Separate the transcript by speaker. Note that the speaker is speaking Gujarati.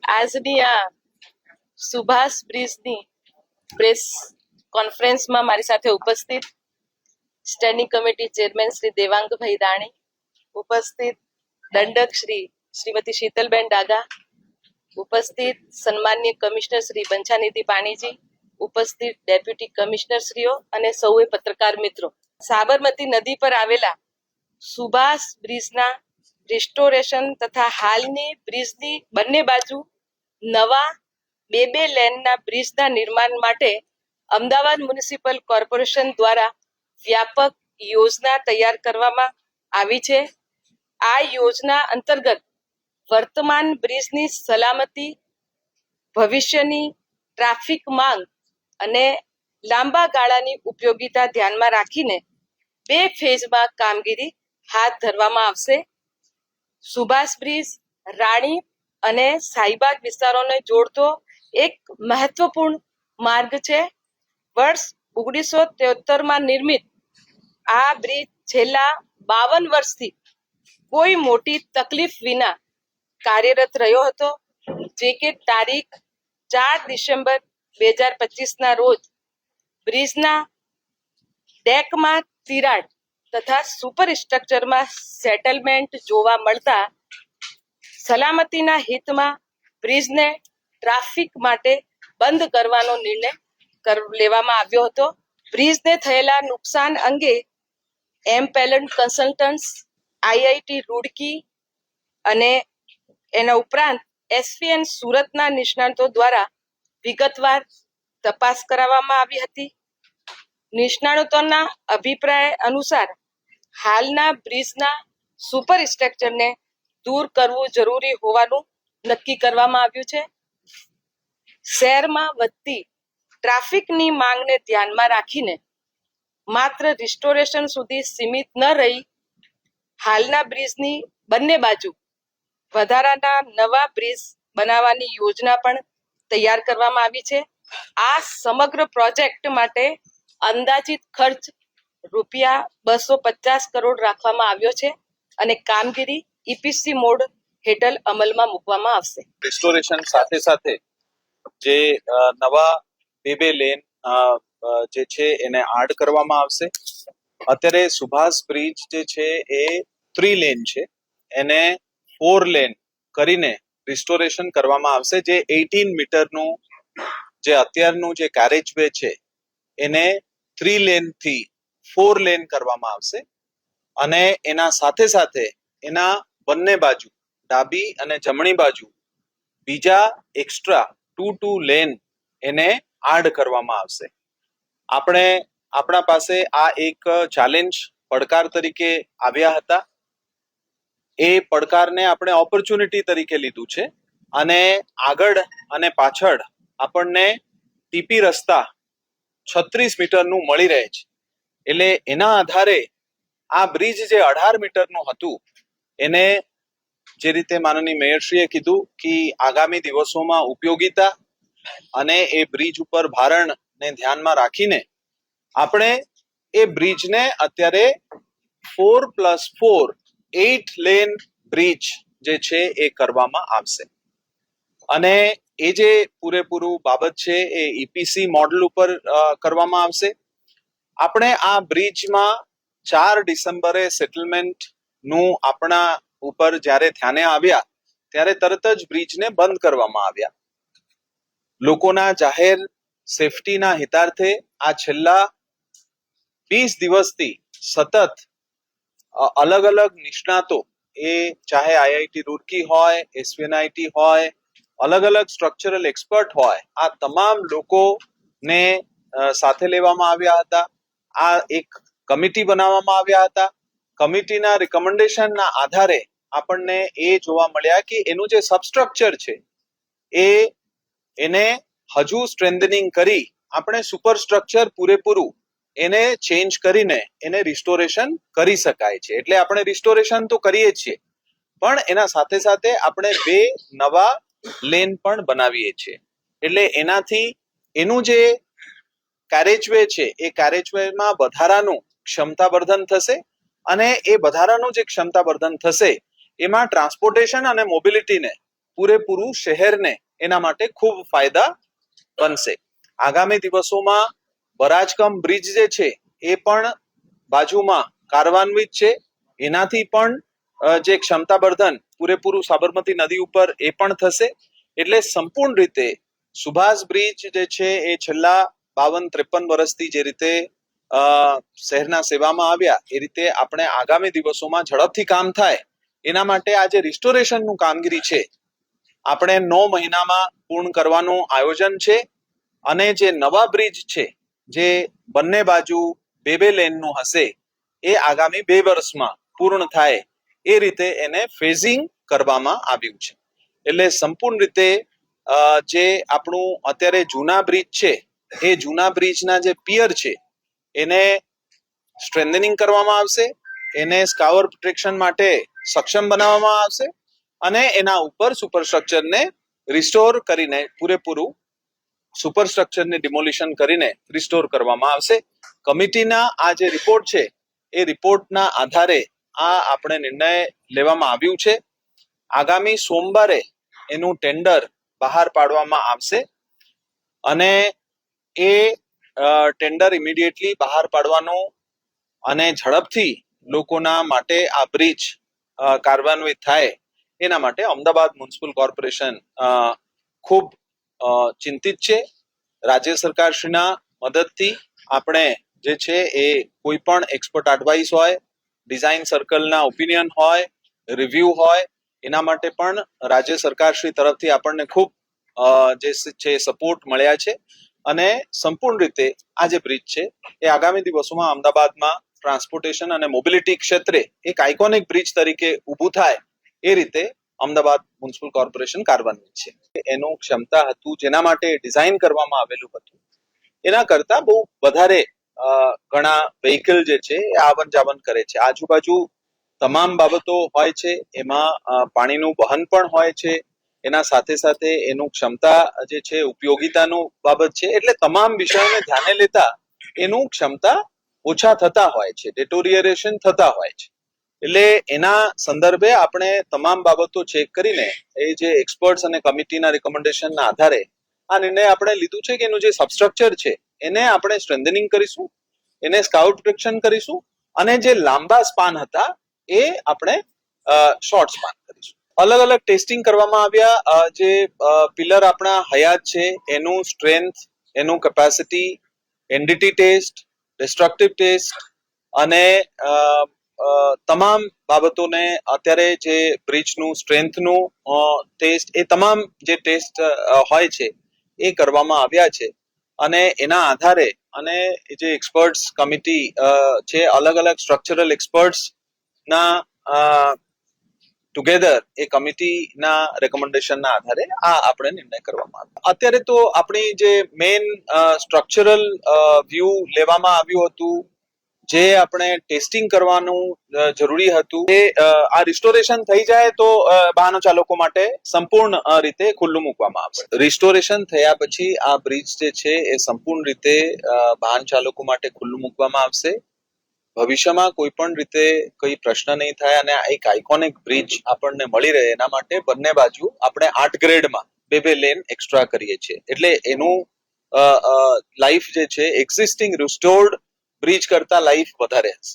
Speaker 1: આજની આ સુભાષ બ્રિજની પ્રેસ કોન્ફરન્સમાં મારી સાથે ઉપસ્થિત standing committee chairman Shri Devangbhai Dani, ઉપસ્થિત દંડક શ્રીમતી શીતલબેન ડાગા, ઉપસ્થિત સન્માનીય કમિશનર શ્રી બંછાનિધિ પાણીજી, ઉપસ્થિત ડેપ્યુટી કમિશનર શ્રીઓ અને સૌએ પત્રકાર મિત્રો, સાબરમતી નદી પર આવેલા સુભાષ બ્રિજના રિસ્ટોરેશન તથા હાલની બ્રિજની બંને બાજુ નવા બે લેનના બ્રિજના નિર્માણ માટે અમદાવાદ મ્યુનિસિપલ કોર્પોરેશન દ્વારા વ્યાપક યોજના તૈયાર કરવામાં આવી છે. આ યોજના અંતર્ગત વર્તમાન બ્રિજની સલામતી, ભવિષ્યની ટ્રાફિક માંગ અને લાંબા ગાળાની ઉપયોગિતા ધ્યાનમાં રાખીને 2 ફેઝમાં કામગીરી હાથ ધરવામાં આવશે. સુભાષ બ્રિજ રાણી અને શાહીબાગ વિસ્તારોને જોડતો એક મહત્વપૂર્ણ માર્ગ છે. વર્ષ 1973માં નિર્મિત આ બ્રિજ છેલ્લા 52 વર્ષથી કોઈ મોટી તકલીફ વિના કાર્યરત રહ્યો હતો, જે કે તારીખ 4 ડિસેમ્બર 2025ના રોજ બ્રિજના ડેકમાં તિરાડ તથા સુપર સ્ટ્રક્ચરમાં સેટલમેન્ટ જોવા મળતા સલામતીના હિતમાં બ્રિજને ટ્રાફિક માટે બંધ કરવાનો નિર્ણય લેવામાં આવ્યો હતો. બ્રિજને થયેલા નુકસાન અંગે એમ્પેલન્ટ કન્સલ્ટન્ટ્સ, આઈઆઈટી રૂડકી અને એના ઉપરાંત એસવીએન સુરતના નિષ્ણાતો દ્વારા વિગતવાર તપાસ કરાવવામાં આવી હતી. નિષ્ણાતોના અભિપ્રાય અનુસાર હાલના બ્રિજના સુપર સ્ટ્રક્ચરને દૂર કરવું જરૂરી હોવાનું નક્કી કરવામાં આવ્યું છે. શહેરમાં વધતી ટ્રાફિકની માંગને ધ્યાનમાં રાખીને માત્ર રિસ્ટોરેશન સુધી સીમિત ન રહી હાલના બ્રિજની બંને બાજુ વધારાના નવા બ્રિજ બનાવવાની યોજના પણ તૈયાર કરવામાં આવી છે. આ સમગ્ર પ્રોજેક્ટ માટે અંદાજિત ખર્ચ ₹250 કરોડ રાખવામાં આવ્યો છે અને કામગીરી ઈપીસી મોડ હેઠળ અમલમાં મૂકવામાં આવશે.
Speaker 2: રિસ્ટોરેશન સાથે સાથે જે નવા બે લેન જે છે એને આડ કરવામાં આવશે. અત્યારે સુભાષ બ્રિજ જે છે એ 3 લેન છે, એને 4 લેન કરીને રિસ્ટોરેશન કરવામાં આવશે. જે 18 મીટરનું જે અત્યારનું જે કેરેજ વે છે એને 3 લેન થી 4 લેન કરવામાં આવશે અને એના સાથે સાથે એના બંને બાજુ ડાબી અને જમણી બાજુ બીજા એક્સ્ટ્રા 2 લેન એને આડ કરવામાં આવશે. આપણા પાસે આ એક ચેલેન્જ પડકાર તરીકે આવ્યા હતા. એ પડકારને આપણે ઓપોર્ચ્યુનિટી તરીકે લીધું છે અને આગળ અને પાછળ આપણને ટીપી રસ્તા 36 મીટરનું મળી રહે છે. એટલે એના આધારે આ બ્રિજ જે 18 મીટરનું હતું એને જે રીતે માનનીય મેયરશ્રીએ કીધું કે આગામી દિવસોમાં ઉપયોગિતા અને એ બ્રિજ ઉપર ભારણને ધ્યાનમાં રાખીને આપણે એ બ્રિજને અત્યારે 4+4 8 લેન બ્રિજ જે છે એ કરવામાં આવશે અને એ જે પૂરેપૂરું બાબત છે એ ઈપીસી મોડલ ઉપર કરવામાં આવશે. આપણે આ બ્રિજમાં 4 ડિસેમ્બરે સેટલમેન્ટ નું આપણા ઉપર જ્યારે ધ્યાને આવ્યા ત્યારે તરત જ બ્રિજને બંધ કરવામાં આવ્યા. લોકોના જાહેર સેફટીના હિતાર્થે આ છેલ્લા 20 દિવસથી સતત અલગ અલગ નિષ્ણાતો, એ ચાહે આઈઆઈટી રૂડકી હોય, એસવીએનઆઈટી હોય, અલગ અલગ સ્ટ્રક્ચરલ એક્સપર્ટ હોય, આ તમામ લોકોને સાથે લેવામાં આવ્યા હતા. આ એક કમિટી બનાવવામાં આવ્યા હતા. કમિટીના રિકમેન્ડેશનના આધારે આપણને એ જોવા મળ્યા કે એનું જે સબસ્ટ્રક્ચર છે એને હજુ સ્ટ્રેન્થનિંગ કરી આપણે સુપર સ્ટ્રક્ચર પૂરેપૂરું એને ચેન્જ કરીને એને રિસ્ટોરેશન કરી શકાય છે. એટલે આપણે રિસ્ટોરેશન તો કરીએ છીએ પણ એના સાથે સાથે આપણે 2 નવા લેન પણ બનાવીએ છીએ. એટલે એનાથી એનું જે કેરેજવે છે એ કેરેજવેમાં વધારાનું ક્ષમતાવર્ધન થશે અને એ વધારાનું જે ક્ષમતાવર્ધન થશે એમાં ટ્રાન્સપોર્ટેશન અને મોબિલિટીને પૂરેપૂરું શહેરને એના માટે ખૂબ ફાયદા બનશે. આગામી દિવસોમાં બરાજકમ બ્રિજ જે છે એ પણ બાજુમાં કાર્યાન્વિત છે. એનાથી પણ જે ક્ષમતાવર્ધન પૂરેપૂરું સાબરમતી નદી ઉપર એ પણ થશે. એટલે સંપૂર્ણ રીતે સુભાષ બ્રિજ જે છે એ છેલ્લા 52-53 વર્ષથી જે રીતે શહેરના સેવામાં આવ્યા એ રીતે આપણે આગામી દિવસોમાં ઝડપથી કામ થાય એના માટે આ જે રિસ્ટોરેશનનું કામગીરી છે આપણે 9 મહિનામાં પૂર્ણ કરવાનું આયોજન છે. અને જે નવા બ્રિજ છે જે બંને બાજુ 2 લેનનું હશે એ આગામી 2 વર્ષમાં પૂર્ણ થાય એ રીતે એને ફેઝિંગ કરવામાં આવ્યું છે. એટલે સંપૂર્ણ રીતે જે આપણું અત્યારે જૂના બ્રિજ છે એ જૂના બ્રિજના જે પિયર છે એને સ્ટ્રેન્થનિંગ કરવામાં આવશે, એને સ્કાવર પ્રોટેક્શન માટે સક્ષમ બનાવવામાં આવશે અને એના ઉપર સુપરસ્ટ્રક્ચરને રિસ્ટોર કરીને પૂરેપૂરું સુપરસ્ટ્રક્ચરને ડિમોલિશન કરીને રિસ્ટોર કરવામાં આવશે. કમિટીના આ જે રિપોર્ટ છે એ રિપોર્ટના આધારે આ આપણે નિર્ણય લેવામાં આવ્યું છે. આગામી સોમવારે એનું ટેન્ડર બહાર પાડવામાં આવશે અને એ ટેન્ડર ઇમિડિયેટલી બહાર પાડવાનું અને ઝડપથી લોકોના માટે આ બ્રિજ કાર્યાન્વિત થાય એના માટે અમદાવાદ મ્યુનિસિપલ કોર્પોરેશન ખૂબ ચિંતિત છે. રાજ્ય સરકારશ્રીના મદદથી આપણે જે છે એ કોઈ પણ એક્સપર્ટ એડવાઇસ હોય, ડિઝાઇન સર્કલના ઓપિનિયન હોય, રિવ્યુ હોય, એના માટે પણ રાજ્ય સરકારશ્રી તરફથી આપણને ખૂબ જે છે સપોર્ટ મળ્યા છે અને સંપૂર્ણ રીતે આ જે બ્રિજ છે એ આગામી દિવસોમાં અમદાવાદમાં ટ્રાન્સપોર્ટેશન અને મોબિલિટી ક્ષેત્રે એક આઇકોનિક બ્રિજ તરીકે ઊભું થાય એ રીતે અમદાવાદ મ્યુનિસિપલ કોર્પોરેશન કાર્યાન્વિત છે. એનું ક્ષમતા હતું જેના માટે ડિઝાઇન કરવામાં આવેલું હતું એના કરતા બહુ વધારે ઘણા વેહિકલ જે છે એ આવન જાવન કરે છે. આજુબાજુ તમામ બાબતો હોય છે, એમાં પાણીનું વહન પણ હોય છે, એના સાથે સાથે એનું ક્ષમતા જે છે ઉપયોગિતાનું બાબત છે. એટલે તમામ વિષયોને ધ્યાને લેતા એનું ક્ષમતા ઓછા થતા હોય છે, ડેટોરિયરેશન થતા હોય છે. એટલે એના સંદર્ભે આપણે તમામ બાબતો ચેક કરીને એ જે એક્સપર્ટ્સ અને કમિટીના રિકમેન્ડેશનના આધારે આ નિર્ણય આપણે લીધું છે કે એનું જે સબસ્ટ્રક્ચર છે એને આપણે સ્ટ્રેન્થનિંગ કરીશું, એને સ્કાઉટ પ્રોટેક્શન કરીશું અને જે લાંબા સ્પાન હતા એ આપણે શોર્ટ સ્પાન કરીશું. અલગ અલગ ટેસ્ટિંગ કરવામાં આવ્યા. જે પિલર આપણા હયાત છે એનું સ્ટ્રેન્થ, એનું capacity, NDT test, destructive test અને તમામ બાબતોને અત્યારે જે બ્રિજનું સ્ટ્રેન્થનું ટેસ્ટ એ તમામ જે ટેસ્ટ હોય છે એ કરવામાં આવ્યા છે અને એના આધારે અને જે એક્સપર્ટ્સ કમિટી છે અલગ અલગ સ્ટ્રક્ચરલ એક્સપર્ટ્સ ના ટુગેધર એ કમિટીના રેકમેન્ડેશનના આધારે આ આપણે નિર્ણય કરવામાં આવ્યો. અત્યારે તો આપણી જે મેઇન સ્ટ્રક્ચરલ વ્યૂ લેવામાં આવ્યું હતું, જે આપણે ટેસ્ટિંગ કરવાનું જરૂરી હતું એ આ રિસ્ટોરેશન થઈ જાય તો વાહનો ચાલકો માટે સંપૂર્ણ રીતે ખુલ્લું મૂકવામાં આવશે. રિસ્ટોરેશન થયા પછી આ બ્રિજ જે છે એ સંપૂર્ણ રીતે વાહન ચાલકો માટે ખુલ્લું મૂકવામાં આવશે. ભવિષ્યમાં કોઈ પણ રીતે કઈ પ્રશ્ન નહીં થાય અને એક આઇકોનિક બ્રિજ આપણને મળી રહે એના માટે બંને બાજુ આપણે 8 ગ્રેડમાં 2 લેન એક્સ્ટ્રા કરીએ છીએ. એટલે એનું લાઈફ જે છે એક્ઝિસ્ટિંગ રિસ્ટોર્ડ બ્રિજ કરતા લાઈફ વધારે હશે.